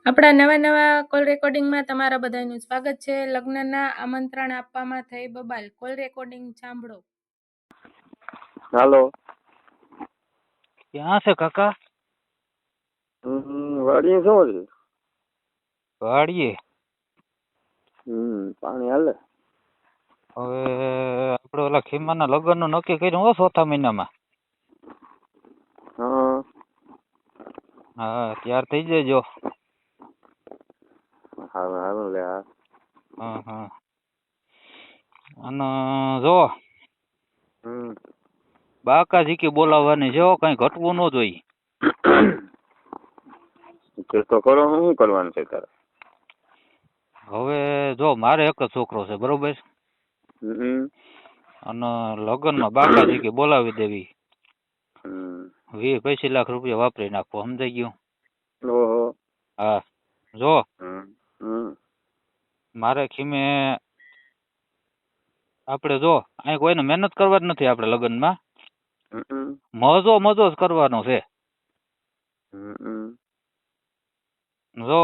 આપણા નવા કોલ રેકોર્ડિંગમાં તમારા બધાનું સ્વાગત છે. લગ્નના આમંત્રણ આપવામાં થઈ બબાલ. કોલ રેકોર્ડિંગ સાંભળો. હાલો. ક્યાં છે કાકા? વાડીએ શું છે? વાડીએ. પાણી હાલે. હવે આપણે ઓલા ખીમાના લગ્નનું નક્કી કર્યું હો ચોથા મહિનામાં. હા હા, ત્યાર થઈ જજો. હારું લે. હા. અને જો બાકાજી બોલાવવાની છે, કઈ ઘટવું ન જોઈએ. તો કરો, શું કરવાનું છે તારે? હવે જો મારે એક જ છોકરો છે, બરોબર? અને લગ્નમાં બાકાજી બોલાવી દેવી. 20-25 લાખ રૂપિયા વાપરી નાખવો, સમજાઈ ગયું? ઓહો. હા, જો મારે ખીમે આપણે જો અહીં કોઈને મહેનત કરવા જ નથી. આપણે લગ્નમાં મજો જ કરવાનો છે. જો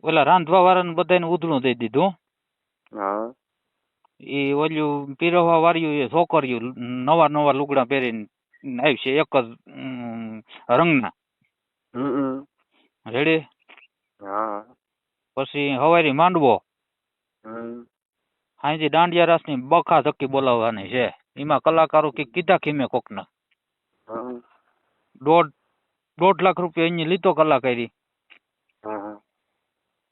ઓલા રાંધવા વાળાને બધાને ઉધડું દઈ દીધું. હા. એ ઓલું પીરવવા વાળ્યું એ છોકરીયું નવા લુગડા પહેરીને આવશે, એક જ રંગના. રેડી? હા. પછી હવારી માંડવો. હાજી દાંડિયા રાસની બખા ધક્કી બોલાવવાની છે. એમાં કલાકારો કીધા ખીમે કોકના 1.5 લાખ રૂપિયા એની લીધો કલાકારી.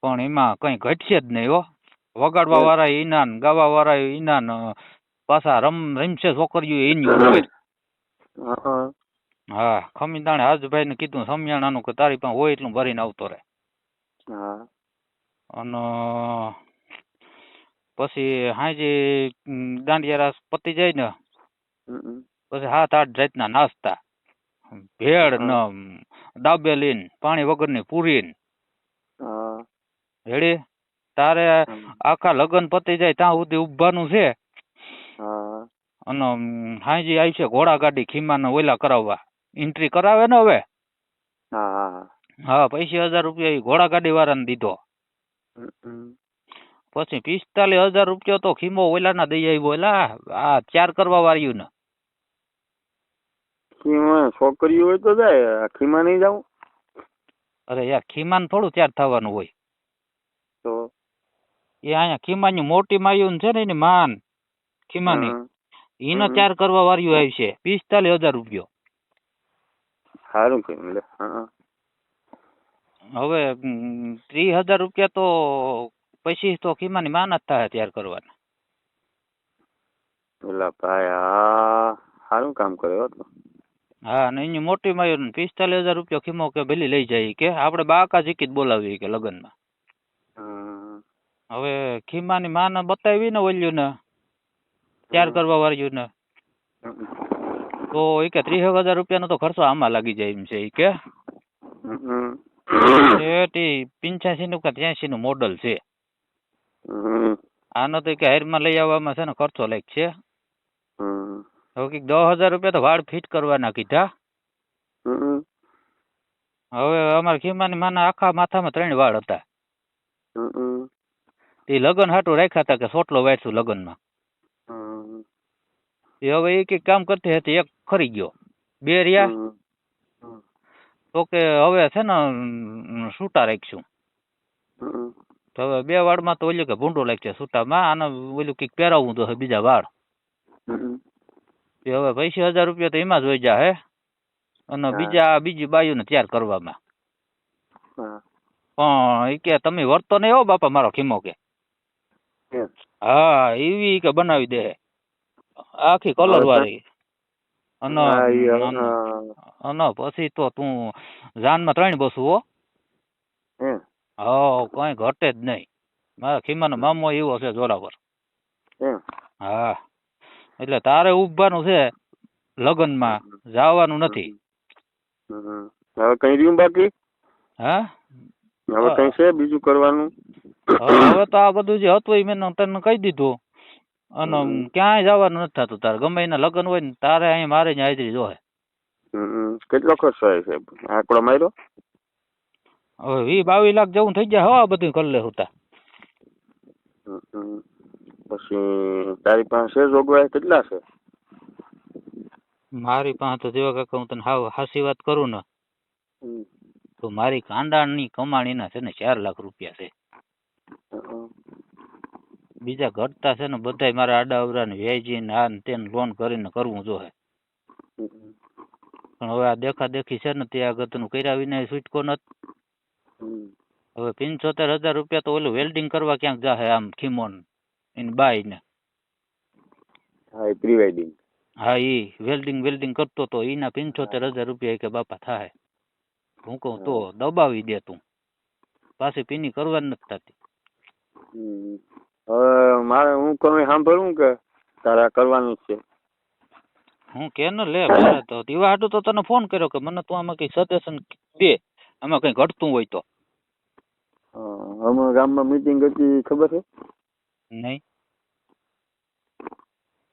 પણ એમાં કઈ ઘટશે જ નહીં હો. વગાડવા વાળા ઈનાન, ગાવા વાળા ઈનાન, પાછા રમશે છોકરીઓ એની ઉપર. હા, ખમીદાણે હાજભાઈ ને કીધું સમિયાણાનું કે તારી પાસે હોય એટલું ભરીને આવતો રહે. અને પછી હાજી દાંડિયા રાસ પતી જાય ને પછી 7-8 જાતના નાસ્તા, ભેળ ને દાબેલી, પાણી વગરની પૂરી. રેડી? તારે આખા લગ્ન પતી જાય ત્યાં સુધી ઉભવાનું છે. અને હાજી આવી છે ઘોડા ગાડી ખીમાને ઓલા કરાવવા. એન્ટ્રી કરાવે ને હવે. હા, 50,000 રૂપિયા ઘોડા ગાડી વાળાને દીધો. પછી 45,000 રૂપિયા તો ખીમો ઓલાના દઈ આવ્યો. એલા આ 4 કરવા વાળ્યું ને. છોકરીઓ હોય તો જાય, ખીમા નહીં જાવ. અરે યાર, ખીમાને થોડું 4 થવાનું હોય. તો એ અહીંયા ખીમાની મોટી માયું છે ને એની માન ખીમાની, એને 4 કરવા વાળ્યું આવશે. 45,000 રૂપિયો. સારું કેમ લે. હવે 30,000 રૂપિયા તો પછી તો ખીમાની માન જ થાય તૈયાર કરવાના. એલા ભાઈ, સારું કામ કર્યો હતો. હા, ને એની મોટી માયું 45,000 રૂપિયા ખીમો કે ભલે લઈ જાય કે આપણે બાકા જીકી જ બોલાવીએ કે લગ્નમાં. હવે ખીમાની માને બતાવી ને ઓલ્યું ને 4 કરવા વાળ્યું ને, તો એ કે 30,000 રૂપિયાનો તો ખર્ચો આમાં લાગી જાય એમ છે. એ કે 85 નું કે 83 નું મોડલ છે. આનો તો કે હારમાં લઈ આવવામાં છે ને ખર્ચો લાગ છે. હવે કંઈક 10,000 રૂપિયા તો વાળ ફિટ કરવાના કીધા. હવે અમારા ખીમાની માના આખા માથામાં 3 વાળ હતા. એ લગ્ન હાટું રાખ્યા હતા કે સોટલો વાંચશું લગ્નમાં. હવે એ કંઈક કામ કરતી હતી, એક ખરી ગયો, 2 રહ્યા. તો કે હવે છે ને છૂટા રાખશું. તો હવે 2 વાળમાં તો ઓલું કે ભૂંડો લાગશે છૂટામાં. આને ઓલું કંઈક પહેરાવવું તો બીજા વાળ. હવે 50,000 રૂપિયા તો એમાં જ હોય જા હે. અને બીજી બાયુને તૈયાર કરવામાં. પણ એ કે તમે વર્તો નહીં હો બાપા મારો ખીમો કે. હા, એવી કે બનાવી દે આખી કલર વાળી. અને પછી તો તું જાનમાં 3 બસું હો. હા, કઈ ઘટે જ નહીં. મારા ખીમાનો મામો એવો છે જોરાવર. હા, એટલે તારે ઉભવાનું છે લગ્નમાં, જવાનું નથી. હવે કઈ રહ્યું બાકી? હા, હવે કઈ છે બીજું કરવાનું? હવે તો આ બધું જે હતું એ મેં તને કહી દીધું. અને ક્યાંય જવાનું નથી થતું તારે. ગમે એના લગ્ન હોય ને તારે અહીં મારે જ હાજરી જોહે. કેટલો ખર્ચો આવે છે? આંકડો માર્યો? હવે 20-22 લાખ જેવું થઈ જાય. હવા બધું કરી લે હોતા. પછી તારી પાસે જોગવાઈ કેટલા છે? મારી પાસે તો જેવા કાકા હું તને હાવ હાસી વાત કરું ને તો મારી કાંડાની કમાણીના છે ને 4 લાખ રૂપિયા છે. બીજા ઘટતા છે ને બધાય મારા આડા ને વ્યાજી ને આ ને તેને લોન કરીને કરવું જોઈએ. પણ હવે આ દેખી છે ને તે આગળનું કર્યા વિના છૂટકો નથી. હવે 75,000 રૂપિયા તો ઓલું વેલ્ડિંગ કરવા ક્યાંક જાહે આમ ખીમોન એની બાઈ ને. હા, પ્રી વેડિંગ. હા, ઈ વેલ્ડિંગ કરતો તો એના 75,000 રૂપિયા કે બાપા થાય. હું કહું તો દબાવી દે તું, પાછી પીની કરવાની નથી થતી. હવે મારે હું કરું સાંભળવું કે તારા કરવાનું છે? હું કે ને લે મારે તો દીવા હાટું તો તને ફોન કર્યો કે મને તું આમાં કઈ સજેશન દે, આમાં કઈ ઘટતું હોય તો. હમણાં ગામમાં મીટિંગ હતી ખબર છે? નહીં.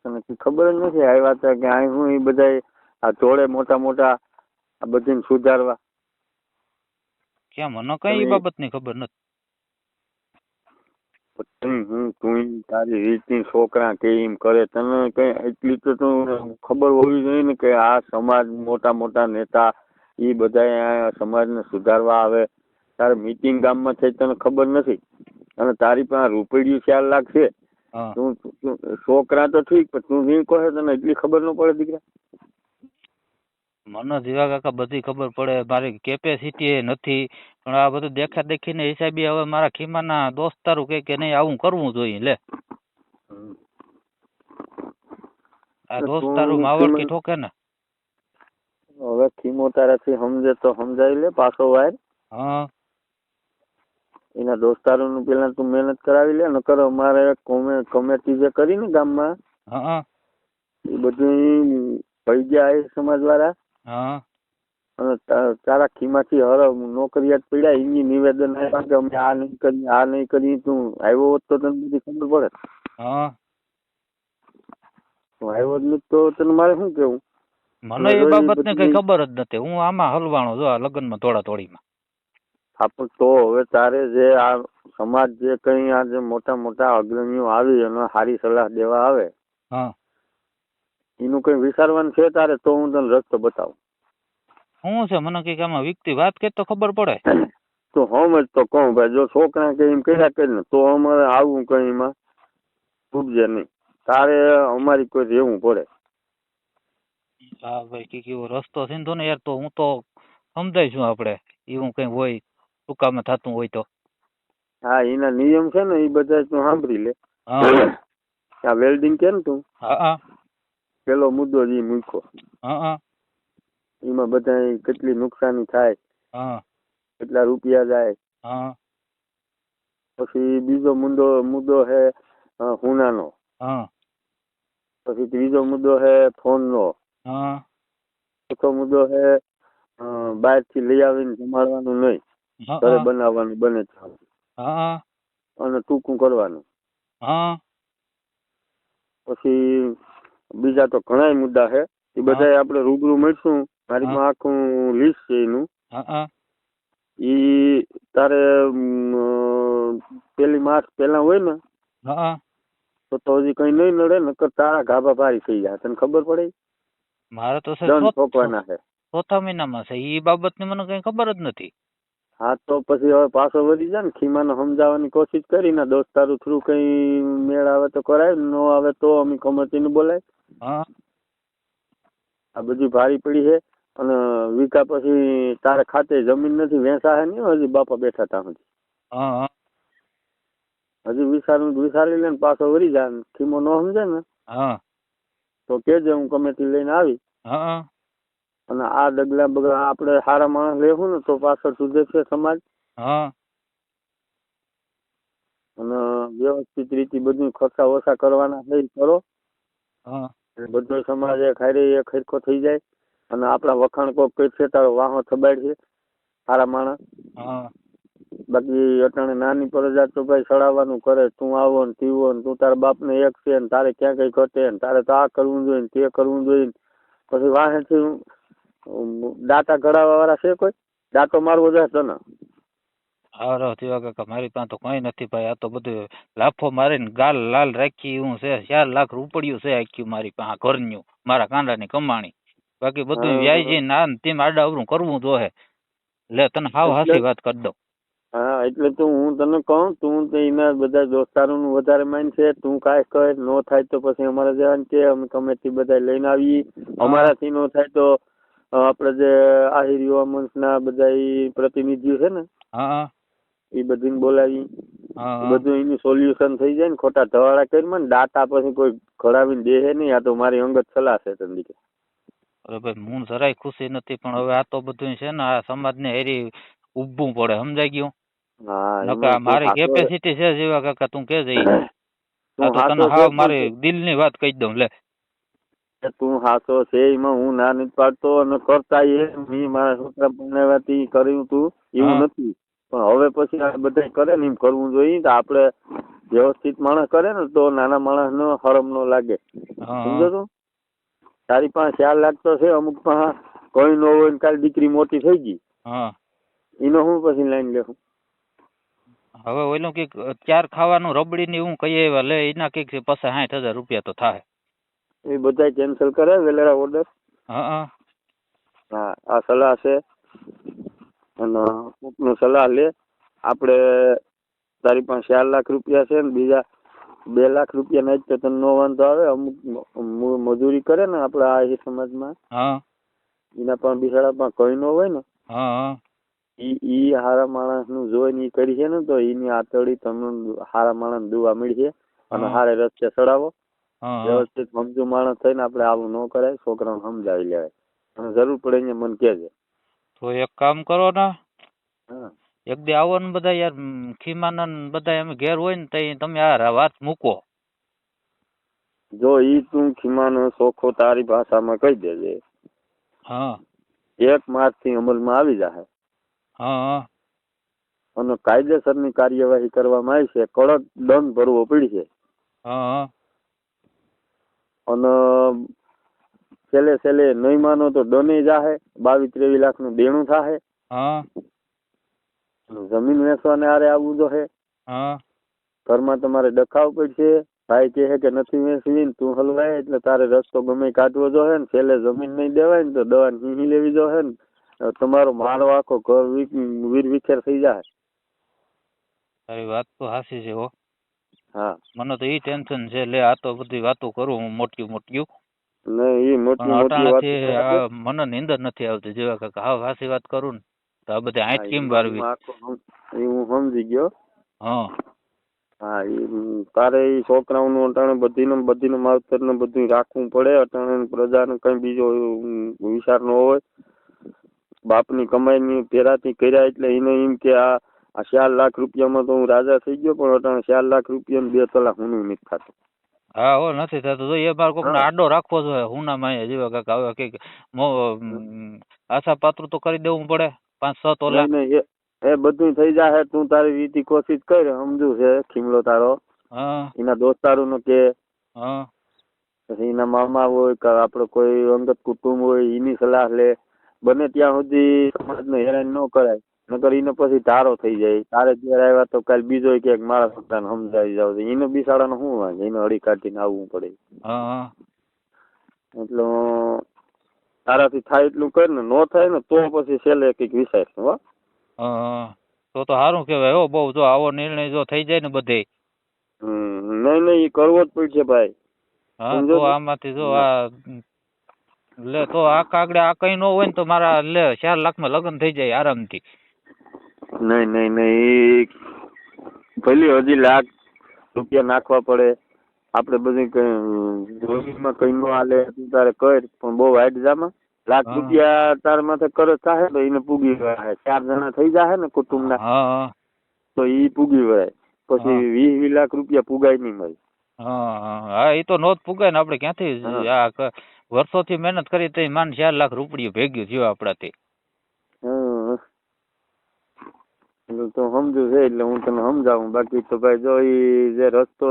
તને ખબર જ નથી? આવ્યા હતા કે આ હું એ બધા આ જોડે મોટા આ બધીને સુધારવા. ક્યાં મને કઈ બાબતની ખબર નથી. તું તારી રીતની છોકરા કેમ કરે તને કઈ એટલી તો તું ખબર હોવી જોઈએ ને કે આ સમાજ મોટા નેતા એ બધા સમાજને સુધારવા આવે. તારે મીટિંગ ગામમાં થઈ તને ખબર નથી અને તારી પાસે રૂપિયું 4 લાખ છે. તું છોકરા તો ઠીક પણ તું નહીં કહે તને એટલી ખબર ન પડે દીકરા? મને જીવા કાકા બધી ખબર પડે, મારી કેપેસિટી નથી, પણ આ બધું દેખીને હિસાબે હવે મારા ખીમાના દોસ્તારું કે નહીં આવું કરવું જોઈએ. લે આ દોસ્તારું માવડકી ઠોકે ને. હવે ખીમો તારાથી સમજે તો સમજાય લે પાછો વાર. હા, એના દોસ્તારોનું પેલા તું મહેનત કરાવી લે. નકર અમારે કમિટી જે કરી ને ગામમાં એ બધું પડી ગયા સમાજ વાળા. અને તારા ખીમાથી હર નોકરિયાત પડ્યા એની નિવેદન આપ્યા કે અમે આ નહીં કરી તું આવ્યો હોત તો તને બધી ખબર પડે. તું આવ્યો જ નથી તો તને મારે શું કેવું? મને એ બાબતને કઈ ખબર જ નથી. હું આમાં હલવાણો જો આ લગ્નમાં થોડીમાં. આપણ તો હવે તારે જે આ સમાજ જે કઈ આ જે મોટા અગ્રણીઓ આવી અને સારી સલાહ દેવા આવે એનું કઈ વિચારવાનું છે તારે તો હું તને રસ્તો બતાવું. શું છે મને કઈક આમાં વ્યક્તિ વાત કે તો ખબર પડે. તો હમ જ તો કહું ભાઈ, જો છોકરા કઈ એમ કર્યા કરીને તો અમારે આવું કઈ એમાં ડૂબજે નહીં. તારે અમારી કોઈ રહેવું પડે. હા ભાઈ, કઈક એવો રસ્તો છે ને યાર, તો હું તો સમજાઈશું આપણે એવું કઈ હોય ટૂંકામાં થતું હોય તો. હા, એના નિયમ છે ને એ બધા તું સાંભળી લે. આ વેલ્ડિંગ કે ને તું પેલો મુદ્દો જ મૂક્યો. એમાં બધા કેટલી નુકસાની થાય, કેટલા રૂપિયા જાય. પછી બીજો મુદ્દો છે હુનાનો. પછી ત્રીજો મુદ્દો છે ફોનનો. ચોથો મુદ્દો છે બહારથી લઈ આવીને જમાડવાનું નહીં, ઘરે બનાવવાનું બને અને ટૂંકું કરવાનું. પછી બીજા તો ઘણા મુદ્દા છે એ બધા આપણે રૂબરૂ મળશું. મારી માં આખું લિસ્ટ છે એનું. ઈ તારે 1 માર્ચ પહેલા હોય ને તો હજી કઈ નહીં નડે. નકર તારા ગાભા ભારી થઈ જાય. તને ખબર પડે? મારે તો દંડ ઠોકવાના છે. 4થા મહિનામાં છે એ બાબતની મને કઈ ખબર જ નથી. હા, તો પછી હવે પાછો વધી જાય ને. ખીમાને સમજાવવાની કોશિશ કરીને દોસ્તારું થ્રુ કઈ મેળ આવે તો કરાય, ન આવે તો અમે કમિટીને બોલાય. આ બધી ભારી પડી છે અને વીકા પછી તારે ખાતે જમીન નથી વેચા નહીં હજી બાપા બેઠા તા હજી વિચારી લે ને પાછો વળી જાય. ખીમો ન સમજે ને તો કેજે, હું કમિટી લઈને આવી. અને આ ડગલા બગલા આપણે સારા માણસ લેવું ને તો પાછળ સુધે છે સમાજ. અને વ્યવસ્થિત રીતે બધું ખર્ચા ઓછા કરવાના છે કરો. બધો સમાજ એક હરખો થઈ જાય અને આપણા વખાણ કોક કઈ છે તારો વાહો થબાડ છે સારા માણસ. બાકી અટાણે નાની પ્રજા તો ભાઈ સડાવવાનું કરે. તું આવો ને પીવો ને તું તારા બાપને એક છે ને તારે ક્યાં કઈ ઘટે ને તારે તો આ કરવું જોઈએ ને તે કરવું જોઈએ. પછી વાહેથી દાંતા ઘડાવા વાળા છે કોઈ? દાંતો મારવો જાય તને? હારો થયો કાકા, મારી પાસે તો કઈ નથી ભાઈ. આ તો બધું લાફો મારીને ગાલ લાલ રાખી હું છે. 4 લાખ રૂપિયું છે આખ્યું મારી પાસે ઘરનું, મારા કાંડાની કમાણી. બાકી બધું વ્યાજી ના તેમ આડા અવરું કરવું જોહે. લે તને હાવ હાસી વાત કરી દઉં. હા એટલે તો હું તને કહું, તું તો એના બધા દોસ્તારોનું વધારે માઇન્ડ છે. તું કાંઈ કહે નો થાય તો પછી અમારે જવાનું કે અમે કમેટી બધા લઈને આવીએ. અમારાથી નો થાય તો આપણે જે આહિર યુવા મંચના બધા ઈ પ્રતિનિધિઓ છે ને, હા એ બધીને બોલાવી, હા બધું એનું સોલ્યુશન થઈ જાય ને. ખોટા ધવાડા કરીને ડાટા પછી કોઈ ઘડાવીને દે નહીં. આ તો મારી અંગત સલાહ છે તને. અરે ભાઈ હું જરાય ખુશી નથી, પણ હવે આ તો બધું છે ને આ સમાજને હેરી ઉભવું પડે, સમજાઈ ગયું? હા નકા મારી કેપેસિટી છે જેવા કાકા, તું કે જઈ આ તો તને હાવ મારી દિલની વાત કહી દઉં. લે તું હાસો છે એમાં હું ના નથી પાડતો, અને કરતા મેં મારા છોકરા બનાવવાથી કર્યું તું એવું નથી. પણ હવે પછી આ બધા કરે ને એમ કરવું જોઈએ. તો આપણે વ્યવસ્થિત માણસ કરે ને તો નાના માણસ નો હરમ નો લાગે, સમજો તું? તારી પાસે 4 લાખ તો છે, અમુક પાસે કોઈ ન હોય ને કાલે દીકરી મોટી થઈ ગઈ, એનો હું પછી લાઈન લેવું. હવે ઓલું કઈક 4 ખાવાનું રબડી ની હું કહીએ એવા લે, એના કઈક 50-60 હજાર રૂપિયા તો થાય. એ બધા કેન્સલ કરે વેલેરા ઓર્ડર. હા આ સલાહ છે, અને કોકનો સલાહ લે. આપણે તારી પાસે 4 લાખ રૂપિયા છે ને બીજા 2 લાખ રૂપિયા ના જ તો તને નો વાંધો આવે. અમુક મજૂરી કરે ને આપણે આ સમાજમાં, એના પણ બિચારા પણ કઈ ન હોય ને, ઈ હારા માણસ નું જોઈને ઈ કરી છે ને, તો એની આતડી તમને હારા માણસ દુવા મળશે અને હારે રસ્તે ચડાવો. વ્યવસ્થિત સમજુ માણસ થઈને આપણે આવું ન કરાય, છોકરાને સમજાવી લેવાય. અને જરૂર પડે ને મને કહેજે. તો એક કામ કરો ને, એક દી આવો ને બધા યાર, ખીમાના બધા અમે ઘેર હોય ને તો તમે આ વાત મૂકો. જો ઈ તું ખીમાનો ચોખ્ખો તારી ભાષામાં કહી દેજે. 1 માર્ચ થી અમલમાં આવી જાય. અને કાયદેસરની કાર્યવાહી કરવામાં આવી છે. કડક દંડ ભરવો પડશે. અને છેલ્લે નહીં માનો તો ડને જાહે. 22-23 લાખ નું દેણું થાહે. જમીન વેચવાને આરે આવવું જોઈએ. ઘરમાં તમારે ડખાવ પડશે. ભાઈ કહે કે નથી વેચવી ને તું હલવાય એટલે તારે રસ્તો ગમે કાઢવો જોઈએ ને. છેલ્લે જમીન નહીં દેવાય ને તો દવા હીહી લેવી જોઈએ ને. તમારો મારો આખો ઘર વીર વિખેર થઈ જાય. તારી વાત તો હાસી છે હો. હા મને તો ઈ ટેન્શન છે. લે આ તો બધી વાતો કરું હું મોટી નહીં, એ મોટી વાત મને નીંદર નથી આવતી. જેવા કાકા હાવ હાસી વાત કરું ને તો આ બધી આંખ કેમ વારવી. હું સમજી ગયો. હા તારે એ છોકરાઓનું અટાણે બધીને માવતર ને બધું રાખવું પડે. અટાણે પ્રજાને કઈ બીજો વિચાર ન હોય. બાપની કમાઈની પેરાથી કર્યા એટલે એને એમ કે આ 4 લાખ રૂપિયામાં તો હું રાજા થઈ ગયો, પણ અટાણે 4 લાખ રૂપિયા 2 તલાક હું નથી થતું. હા હો નથી થતું. એ મારે કોક આડો રાખવો જોઈએ હુના માં. જેવા કાકા હવે કઈક આશા પાત્ર તો કરી દેવું પડે. 5-6 તોલા એ બધું થઈ જાય. તું તારી રીતે કોશિશ કર. સમજુ છે ખીમલો તારો. એના દોસ્તારો નો કે પછી એના મામા હોય કે આપડે કોઈ અંગત કુટુંબ હોય એની સલાહ લે. બને ત્યાં સુધી સમાજને હેરાન ન કરાય, નકર એને પછી ધારો થઈ જાય. તારે ઘેર આવ્યા તો કાલ બીજો કે મારા છોકરાને સમજાવી જાવ. એને બિસાડાનો શું વાંધો, એને હળી કાઢીને આવવું પડે. એટલે તારાથી થાય એટલું કર ને. નો થાય ને તો પછી છેલ્લે કઈક વિચાર. તો સારું કેવાય હો બહુ. જો આવો નિર્ણય જો થઈ જાય ને બધે, નહીં એ કરવો જ પડશે ભાઈ. તો આમાંથી જો આ લે તો આ કાગડે આ કઈ ન હોય ને તો મારા લે 4 લાખમાં લગ્ન થઈ જાય આરામથી. નહીં ભલે હજી લાખ રૂપિયા નાખવા પડે. આપડે બધું જમીનમાં કઈ ન હાલે તારે કર, પણ બહુ વાઈટ જામાં. લાખ રૂપિયા તાર માથે કરજ થાય તો એને પૂગી વળાય. 4 જણા થઈ જાય ને કુટુંબના તો ઈ પૂગી વળાય. પછી 20 લાખ રૂપિયા પુગાય નહીં મળે. હા એ તો નો જ પુગાય ને. આપડે ક્યાંથી આ વર્ષોથી મહેનત કરી તો માન 4 લાખ રૂપિયા ભેગ્યું થયું આપડાથી. એટલે તો સમજુ છે એટલે હું તને સમજાવું. બાકી તો ભાઈ જો ઈ જે રસ્તો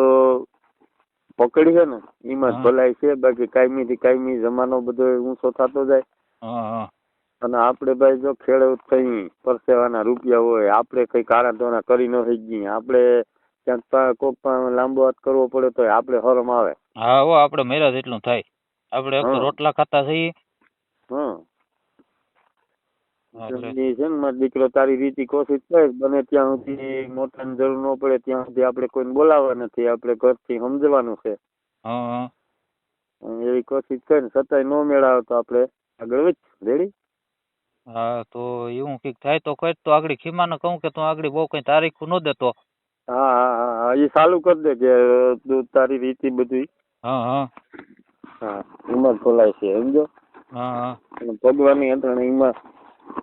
પકડી છે ને એમાં જ ભલાઈ છે. બાકી કાયમી થી કાયમી જમાનો બધો ઊંચો થતો જાય. અને આપણે ભાઈ જો ખેડૂત કઈ પરસેવાના રૂપિયા હોય, આપણે કઈ કાળા ધોણા કરી ન શકીએ, આપણે ક્યાંક કોક પણ લાંબો હાથ કરવો પડે તો આપણે શરમ આવે. હા હો, આપણે મેરા જેટલું થાય. આપણે એક તો રોટલા ખાતા છીએ. છે ને મારો દીકરો તારી રીતે કોશિશ કરે બને ત્યાં સુધી મોટાની જરૂર ન પડે ત્યાં સુધી આપણે કોઈને બોલાવવા નથી, આપણે ઘરથી સમજવાનું છે. એવી કોશિશ કરીને છતાંય ન મેળાવે તો આપણે આગળ વધ રેડી. હા તો એવું કંઈક થાય તો કઈ તો આગળ ખીમાને કહું કે તું આગળ બહુ કઈ તારીખ ન દેતો. હા હા હા, એ ચાલુ કરી દે કે તું તારી રીતે બધું. હા, એમાં ખોલાય છે સમજો. ભગવાનની યંત્રણા એમાં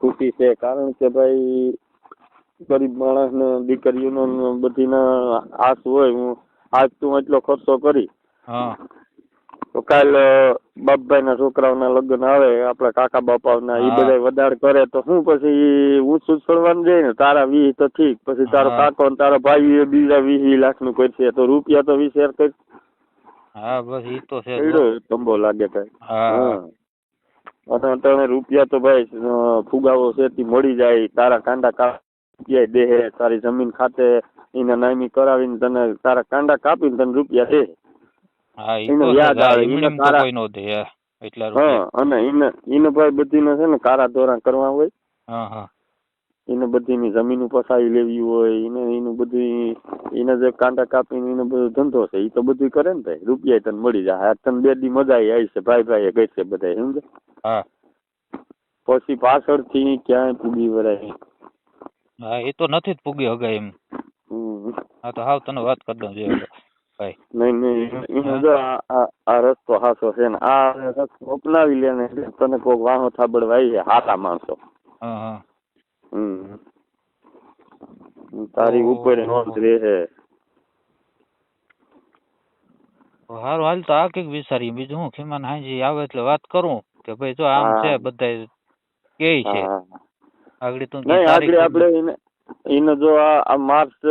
ખુશી છે, કારણ કે ભાઈ ગરીબ માણસને દીકરીઓનો બધીના આસ હોય. હું આજ તું એટલો ખર્ચો કરી તો કાલ બાપભાઈ ના છોકરાઓના લગ્ન આવે, આપડા કાકા બાપાના, એ બધા વધારે કરે તો શું પછી ઊંચું ચડવાનું જાય ને. તારા 20 તો ઠીક, પછી તારો કાકો ને તારા ભાઈ બીજા 20 લાખ નું કરશે તો રૂપિયા તો 20 કઈ. હા બસ ઈ તો છે. તંબો લાગે ભાઈ. અને રૂપિયા તો ભાઈ ફુગાવો છે મળી જાય. તારા કાંડા કાપી દે, તારી જમીન ખાતે એને નામી કરાવીને તને તારા કાંડા કાપીને તને રૂપિયા દે. યાદ આવે અને એને ભાઈ બધી છે ને કારા ધોરણ કરવા હોય. એને બધી જમીન પસાવી લેવી હોય, એનું બધું એને જે કાંડા કાપીને એને બધો ધંધો છે એ તો બધું કરે ને ભાઈ. રૂપિયા તને મળી જાય. તને 2 દી મજા આવી છે, ભાઈ ભાઈ ગઈ છે બધા સમજે. પછી પાછળથી ક્યાંય પૂગી વરાય. હા એ તો નથી જ પૂગી હગાય એમ. હા તો હાવ તને વાત કરી દઉં ભાઈ. નહીં જો આ રસ્તો હાસો છે ને, આ રસ્તો અપનાવી લે ને તને કોઈક વાહો થાબડવાય છે હાથા માણસો. તારી ઉપર નોંધ રહે છે. સારું હાલ તો આ કઈક વિચારીએ. બીજું હું ખીમાન હાંજી આવે એટલે વાત કરું કે ભાઈ જો આમ છે બધા કે છે. આગળ તું આપણે એને જો આ માર્ચ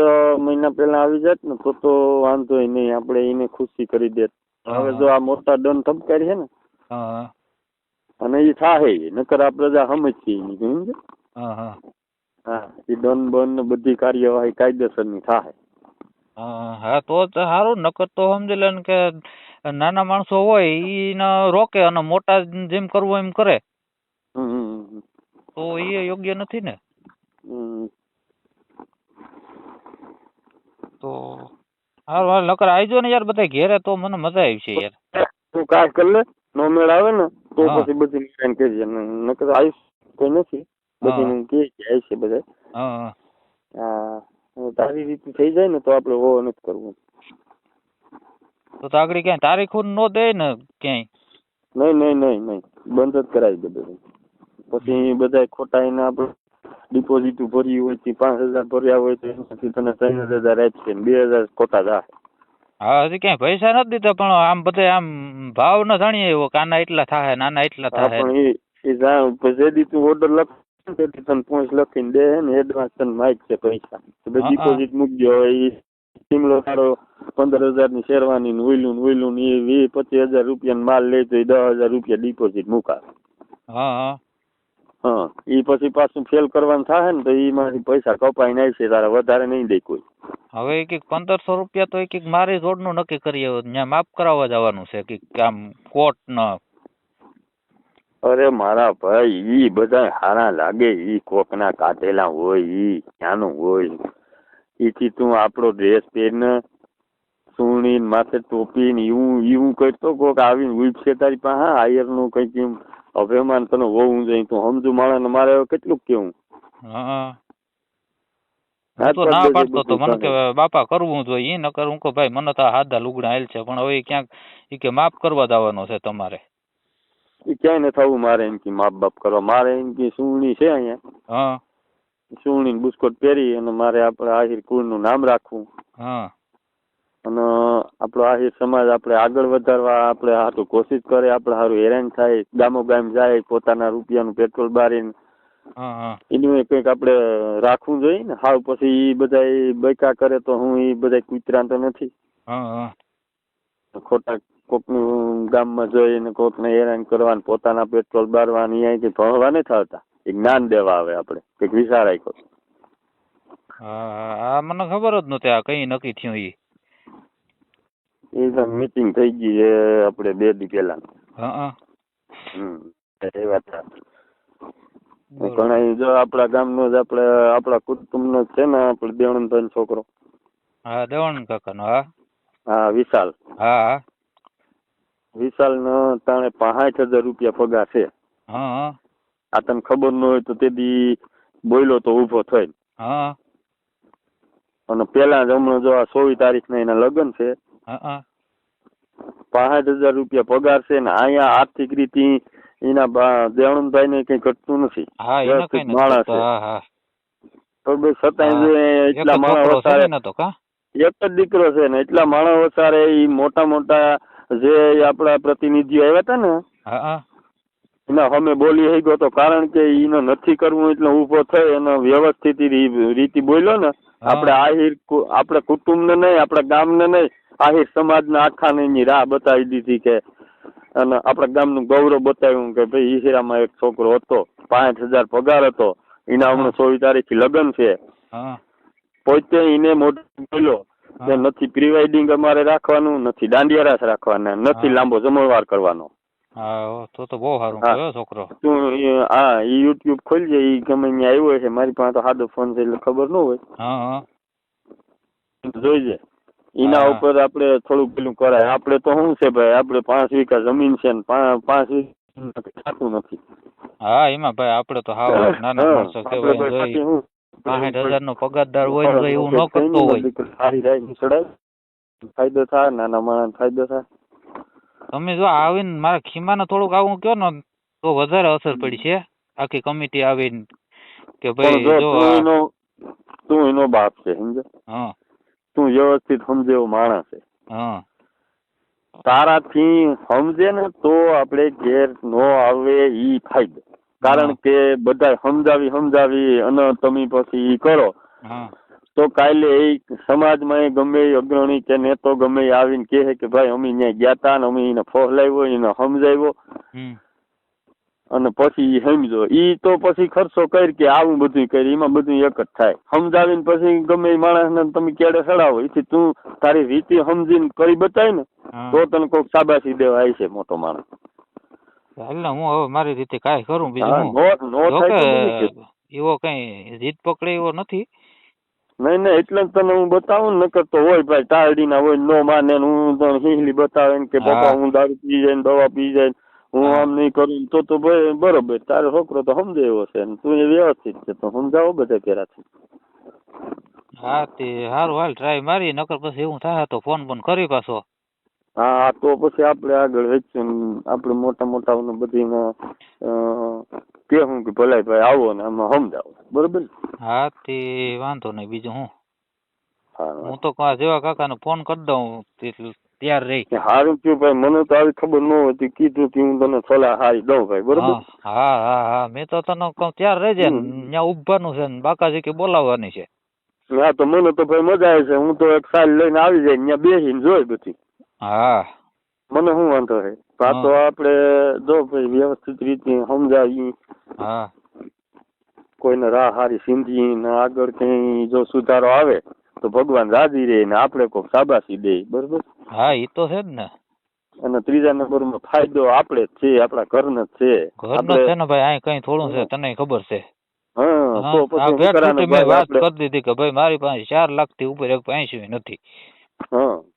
મહિના પહેલા આવી જાત ને તો વાંધો નહીં, આપણે એને ખુશી કરી દે. હવે જો આ મોટા ડન ધબકારી છે ને અને એ થાય નકર આપણે સમજીએ સમજે. એ ડન બન બધી કાર્યવાહી કાયદેસર ની થાય. હા તો સારું, નકર તો સમજી લે કે નાના માણસો હોય એને રોકે અને મોટા જેમ કરવું એમ કરે તો એ યોગ્ય નથી ને. તો હારું હાલ નકર આવજો ને યાર બધા ઘેરે તો મને મજા આવી છે યાર. તું કાજ કર લે, નો મેળ આવે ને તો પછી બધી નિશાન કરજે. નકર આવીશ કોઈ નથી, બધી કે જાય છે બધા. તારી રીતે થઈ જાય ને તો આપણે હોવો નથી કરવું. તો આગળ ક્યાંય તારીખ નો દે ને ક્યાંય? નહીં બંધ જ કરાવી દે બધું. પછી બધા ખોટા એને આપણે ડિપોઝિટ ભરી હોય 5,000 ભર્યા હોય તો એમાંથી તને 3,000 આપશે, 2,000 ખોટા જાય. હા હજી ક્યાંય પૈસા નથી દીધા પણ આમ બધા આમ ભાવ ન જાણીએ એવો કાના એટલા થાય નાના એટલા થાય. પણ એ જાણ પછી તું ઓર્ડર લખ તને પોઈન્ટ લખીને દે ને એડવાન્સ તને માઇક છે પૈસા ડિપોઝિટ મૂકજો. એ શિમલો તારો 15,000 ની શેરવાની ઉયલું એ 20-25,000 રૂપિયા માલ લે તો 10,000 રૂપિયા ડિપોઝિટ મુકાવે. એ પછી પાછું ફેલ કરવાનું થાય ને તો એમાંથી પૈસા કપાઈ નાય છે તારા, વધારે નહીં દે કોઈ. હવે એક 1,500 રૂપિયા તો એક મારી રોડ નું નક્કી કરીએ, ત્યાં માફ કરાવવા જવાનું છે કે આમ કોર્ટ ન. અરે મારા ભાઈ ઈ બધા હારા લાગે, ઈ કોકના કાઢેલા હોય, ઈ ક્યાંનું હોય. ઈથી તું આપણો ડ્રેસ પહેરને સુણી માથે ટોપી ને એવું કરતો કોક આવીને ઉઈપશે તારી પાસે આયર નું કઈક એમ અભિમાન તને હોવું જોઈએ. તું સમજુ માણસ મારે કેટલું કેવું. તો ના પાડતો તો મને કે બાપા કરવું જોઈએ, ન કરું કે ભાઈ મને તો હાદા લુગડા હાલ છે પણ હવે ક્યાંક ઈ કે માફ કરવા જવાનો છે તમારે. એ ક્યાંય ન થવું મારે એમ કે માપ બાપ કરવા. મારે એમ કે સુવણી છે અહીંયા, સુવણી બુસ્કોટ પહેરી અને મારે આપણે આહિર કુળ નું નામ રાખવું અને આપણો આહિર સમાજ આપણે આગળ વધારવા આપણે હાથું કોશિશ કરે, આપણે સારું હેરાન થાય, ગામો ગામ જાય, પોતાના રૂપિયાનું પેટ્રોલ બારીને એનું કંઈક આપણે રાખવું જોઈએ ને. હાવ પછી એ બધા બૈકા કરે તો હું એ બધા કૂતરા તો નથી ખોટા કોકનું ગામમાં જઈને કોકને હેરાન કરવાનું, પોતાના પેટ્રોલ બારવાની, અહીંથી ભણવા નથી આવતા, એ જ્ઞાન દેવા આવે આપણે કંઈક વિચાર રાખ્યો. હા, મને ખબર જ નહોતી આ કઈ નક્કી થયું ઈ. એ મીટિંગ થઈ ગઈ છે આપણે 2 દી પહેલા. હા. એ વાત ઘણા જો આપણા ગામનો જ આપણા કુટુંબનો જ છે ને, આપણે દેવણભાઈ છોકરો. હા, દેવણ કાકાનો. હા હા, વિશાલ. હા. વિશાલ નો તાણે 65,000 રૂપિયા પગાર છે. હા. આ તને ખબર ન હોય તો તે દી બોલ્યો તો ઊભો થઈ. હા. અને પેલા જ હમણાં જો આ 24 તારીખના એના લગ્ન છે. હા. 65,000 રૂપિયા પગાર છે ને અહીંયા આર્થિક રીતે એના દેવણભાઈ ને કઈ ઘટતું નથી. હા, એને કઈ નથી. માણસ છે. હા. તો બસ છતાંય એટલા માણસ વસારે એક જ દીકરો છે ને, એટલા માણસ વસારે એ મોટા મોટા જે આપણા પ્રતિનિધિઓ આવ્યા હતા ને, એના સામે બોલી થઈ ગયો તો, કારણ કે એને નથી કરવું એટલે ઉભો થઈ અને વ્યવસ્થિત રીતિ બોલ્યો ને. આપણે કુટુંબ ને નહીં, આપણા ગામ ને નહીં, આહિર સમાજ ના આખાને એની રાહ બતાવી દીધી કે, અને આપણા ગામનું ગૌરવ બતાવ્યું કે ભાઈ ઈશરામાં એક છોકરો હતો, 65,000 પગાર હતો, એના હમણાં 24 તારીખથી લગ્ન છે. પોતે એને મોઢું બોલ્યો કે નથી પ્રી વેડિંગ અમારે રાખવાનું, નથી દાંડિયા રાસ રાખવાના, નથી લાંબો જમણવાર કરવાનો. હા, તો બહુ સારું કહેવાય છોકરો. તું હા યુટ્યુબ ખોલજે, ઈ ગમે ત્યાં આવ્યો છે, મારી પાસે તો સાદો ફોન છે એટલે ખબર ન હોય. જોઈજે એના ઉપર આપણે થોડુંક પેલું કરાય. આપણે તો શું છે ભાઈ, આપણે 5 વીઘા જમીન છે ને 5 વીઘા થતું નથી. હા, એમાં ભાઈ આપણે તો હાવ નાના માણસો કહેવાય. 65,000 નો પગારદાર હોય ને એવું ન કરતો હોય. સારી રાય ચડાય, ફાયદો થાય, નાના માણસ ફાયદો થાય. તમે જો આવીને મારા ખીમાને થોડુંક આવું કહો ને તો વધારે અસર પડી છે. આખી કમિટી આવીને કે ભાઈ જો તું એનો બાપ છે, સમજે? તું વ્યવસ્થિત સમજે એવો માણસ છે. તારાથી સમજે ને તો આપણે ઘેર નો આવે ઈ ફાયદો. કારણ કે બધા સમજાવી અને તમે પછી ઈ કરો તો કાલે એ સમાજમાં ગમે એ અગ્રણી કે નેતો ગમે એ આવીને કહે કે ભાઈ અમે ત્યાં ગયા તા ને અમે એને ફોહલાવ્યો, એને સમજાવ્યો, અને પછી સમજો ઈ તો પછી ખર્ચો કરી કે આવું બધું કરી, એમાં બધું એક જ થાય. સમજાવીને પછી ગમે એ માણસને તમે કેડે ચડાવો, એથી તું તારી રીતે સમજીને કરી બતાય ને તો તને કોઈક શાબાશી દેવા આવી છે મોટો માણસ. હાલ હું હવે મારી રીતે કાંઈ કરું, બીજું એવો કઈ જીત પકડે એવો નથી. નહીં એટલે જ તને હું બતાવું ને, નકર તો હોય ભાઈ ટાળડી ના હોય, નો માને હું તને હિહલી બતાવે કે પપ્પા હું દારૂ પી જાય ને દવા પી જાય હું આમ નહીં કરું, તો ભાઈ બરોબર, તારો છોકરો તો સમજે એવો છે ને તું એ વ્યવસ્થિત છે તો સમજાવો બધા પેરાથી. હા તે સારું, હાલ ટ્રાય મારી, નકર પછી એવું થાય તો ફોન કરી પાછો. હા તો પછી આપણે આગળ વેચશું, આપણે મોટા મોટાઓને બધીમાં કહેવું કે ભલાઈ ભાઈ આવો ને આમાં સમજાવો, બરોબર ને? હા તે વાંધો નહીં, બીજું હું હું તો જેવા કાકાને ફોન કરી દઉં તૈયાર રહી. સારું થયું ભાઈ, મને તો આવી ખબર ન હતી, કીધું કે હું તને સલાહ હારી દઉં ભાઈ, બરોબર? હા મેં તો તને કહું તૈયાર રહેજે, ત્યાં ઉભવાનું છે ને બાકાજી કે બોલાવવાની છે. હા તો મને તો ભાઈ મજા આવે છે, હું તો એક સાલ લઈને આવી જાય ત્યાં બેસીને જોઈ બધી. હા મને શું વાંધો છે, આ તો આપણે જો ભાઈ વ્યવસ્થિત રીતે સમજાવી, કોઈને રાહ હારી સિંધી ને આગળ કઈ જો સુધારો આવે તો ભગવાન રાજી રહે ને આપણે કોઈ શાબાશી દે, બરોબર? હા એ તો છે જ ને. અને ત્રીજા નંબરમાં ફાયદો આપણે જ છે, આપણા ઘરનો જ છે. ઘરનો છે ને ભાઈ, અહીં કઈ થોડું છે તને ખબર છે. તો પછી મેં વાત કરી દીધી કે ભાઈ મારી પાસે 4 લાખ થી ઉપર 80 નથી.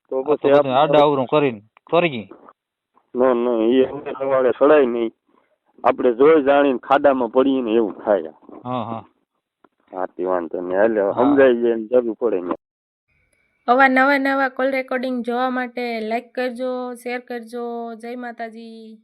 તો પછી આડા અવરું કરીને કરી એ સવારે સડાય નહીં, આપણે જોઈ જાણીને ખાડામાં પડીએ ને એવું થાય. હાથી વાંધો નહીં, એટલે સમજાઈ જાય ને જરૂર પડે ને. આવા નવા કોલ રેકોર્ડિંગ જોવા માટે લાઈક કરજો, શેર કરજો. જય માતાજી.